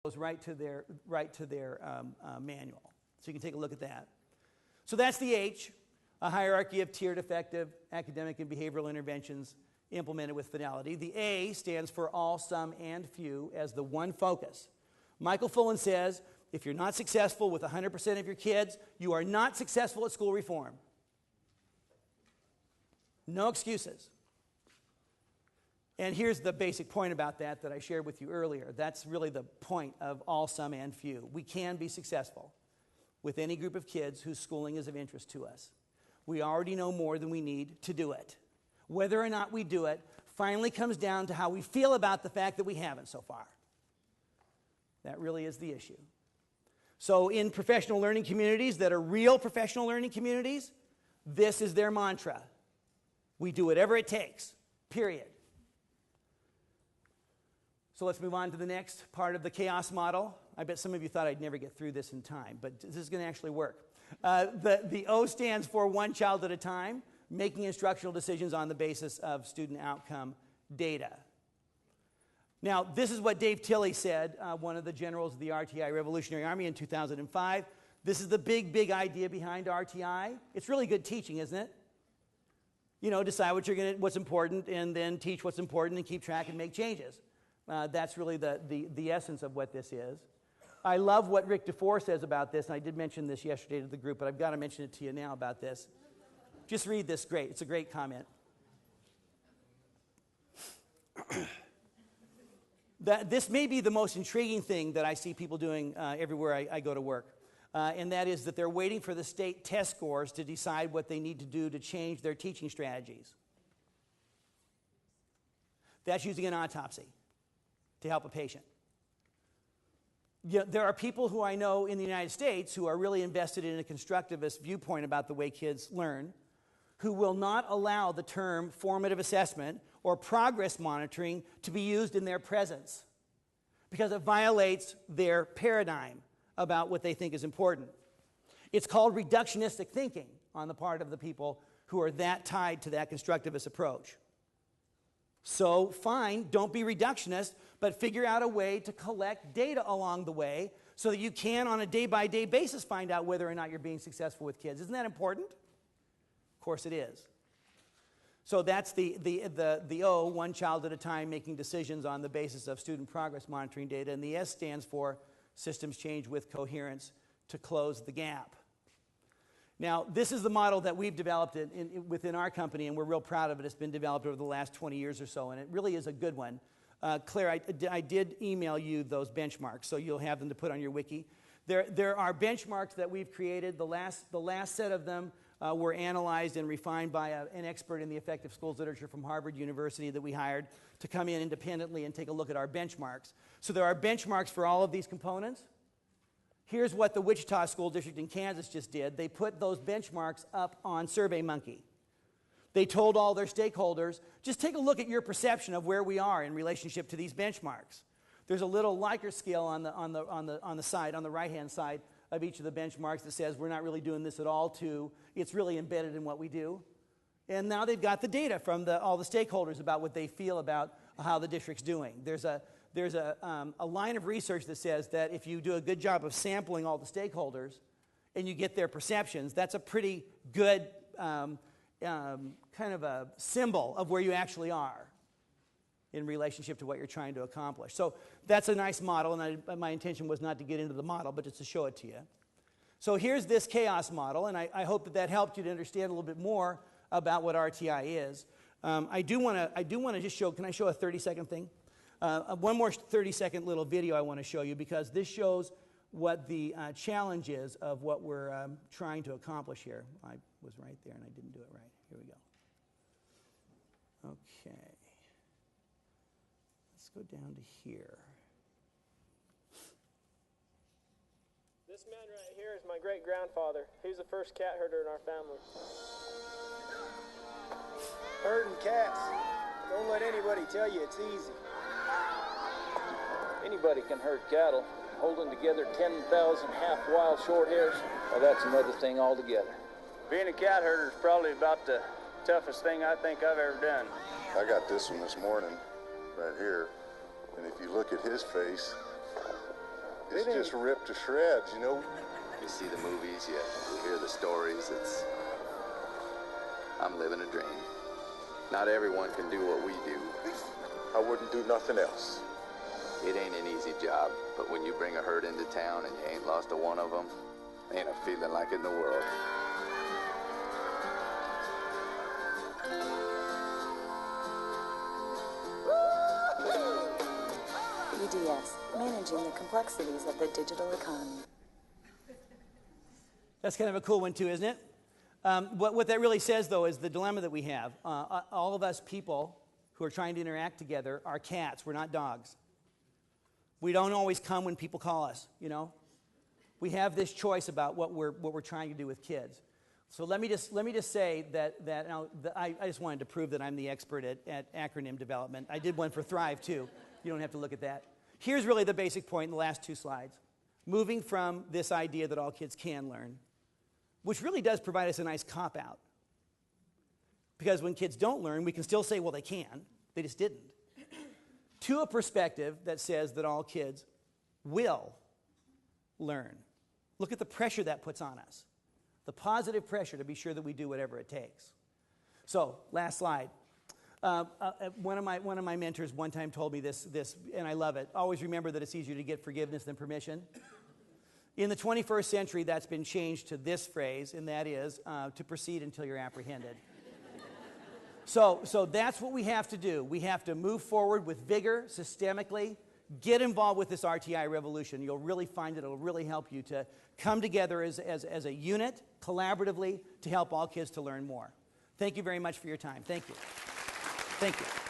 goes right to their manual. So you can take a look at that. So that's the H, a hierarchy of tiered effective academic and behavioral interventions implemented with fidelity. The A stands for all, some, and few as the one focus. Michael Fullen says, if you're not successful with 100% of your kids, you are not successful at school reform. No excuses. And here's the basic point about that I shared with you earlier. That's really the point of all, some, and few. We can be successful with any group of kids whose schooling is of interest to us. We already know more than we need to do it. Whether or not we do it finally comes down to how we feel about the fact that we haven't so far. That really is the issue. So in professional learning communities that are real professional learning communities, this is their mantra. We do whatever it takes, period. So let's move on to the next part of the chaos model. I bet some of you thought I'd never get through this in time, but this is going to actually work. The O stands for one child at a time, making instructional decisions on the basis of student outcome data. Now, this is what Dave Tilley said, one of the generals of the RTI Revolutionary Army in 2005. This is the big idea behind RTI. It's really good teaching, isn't it? You know, decide what's important, and then teach what's important, and keep track and make changes. That's really the essence of what this is. I love what Rick DeFore says about this, and I did mention this yesterday to the group, but I've got to mention it to you now about this. Just read this. Great. It's a great comment. This may be the most intriguing thing that I see people doing everywhere I go to work, and that is that they're waiting for the state test scores to decide what they need to do to change their teaching strategies. That's using an autopsy to help a patient. There are people who I know in the United States who are really invested in a constructivist viewpoint about the way kids learn, who will not allow the term formative assessment or progress monitoring to be used in their presence because it violates their paradigm about what they think is important. It's called reductionistic thinking on the part of the people who are that tied to that constructivist approach. So fine, don't be reductionist, but figure out a way to collect data along the way so that you can, on a day-by-day basis, find out whether or not you're being successful with kids. Isn't that important? Of course it is. So that's the O, one child at a time, making decisions on the basis of student progress monitoring data, and the S stands for systems change with coherence to close the gap. Now, this is the model that we've developed within our company, and we're real proud of it. It's been developed over the last 20 years or so, and it really is a good one. Claire, I did email you those benchmarks, so you'll have them to put on your wiki. There are benchmarks that we've created. The last set of them were analyzed and refined by an expert in the effective schools literature from Harvard University that we hired to come in independently and take a look at our benchmarks. So there are benchmarks for all of these components. Here's what the Wichita School District in Kansas just did. They put those benchmarks up on SurveyMonkey. They told all their stakeholders, just take a look at your perception of where we are in relationship to these benchmarks. There's a little Likert scale on the side, on the right-hand side of each of the benchmarks that says we're not really doing this at all to, it's really embedded in what we do. And now they've got the data from all the stakeholders about what they feel about how the district's doing. There's a line of research that says that if you do a good job of sampling all the stakeholders and you get their perceptions, that's a pretty good kind of a symbol of where you actually are in relationship to what you're trying to accomplish. So that's a nice model, and my intention was not to get into the model, but just to show it to you. So here's this chaos model, and I hope that helped you to understand a little bit more about what RTI is. I do want to just show, can I show a 30-second thing? One more 30-second little video I want to show you, because this shows what the challenge is of what we're trying to accomplish here. I was right there and I didn't do it right. Here we go. Okay. Let's go down to here. This man right here is my great-grandfather. He was the first cat herder in our family. Herding cats. Don't let anybody tell you it's easy. Anybody can herd cattle. Holding together 10,000 half-wild short hairs, well, that's another thing altogether. Being a cat herder is probably about the toughest thing I think I've ever done. I got this one this morning, right here, and if you look at his face, kids just ripped to shreds, you know. You see the movies, you hear the stories. I'm living a dream. Not everyone can do what we do. I wouldn't do nothing else. It ain't an easy job, but when you bring a herd into town and you ain't lost a one of them, ain't a feeling like it in the world. EDS, managing the complexities of the digital economy. That's kind of a cool one too, isn't it? What that really says, though, is the dilemma that we have. All of us people who are trying to interact together are cats. We're not dogs. We don't always come when people call us, you know. We have this choice about what we're trying to do with kids. So let me just say that now, I just wanted to prove that I'm the expert at acronym development. I did one for Thrive too. You don't have to look at that. Here's really the basic point in the last 2 slides. Moving from this idea that all kids can learn, which really does provide us a nice cop-out. Because when kids don't learn, we can still say, well, they can. They just didn't. To a perspective that says that all kids will learn. Look at the pressure that puts on us. The positive pressure to be sure that we do whatever it takes. So, last slide. One of my mentors one time told me this, and I love it. Always remember that it's easier to get forgiveness than permission. In the 21st century, that's been changed to this phrase, and that is to proceed until you're apprehended. So that's what we have to do. We have to move forward with vigor, systemically. Get involved with this RTI revolution. You'll really find that it'll really help you to come together as a unit, collaboratively, to help all kids to learn more. Thank you very much for your time. Thank you. Thank you.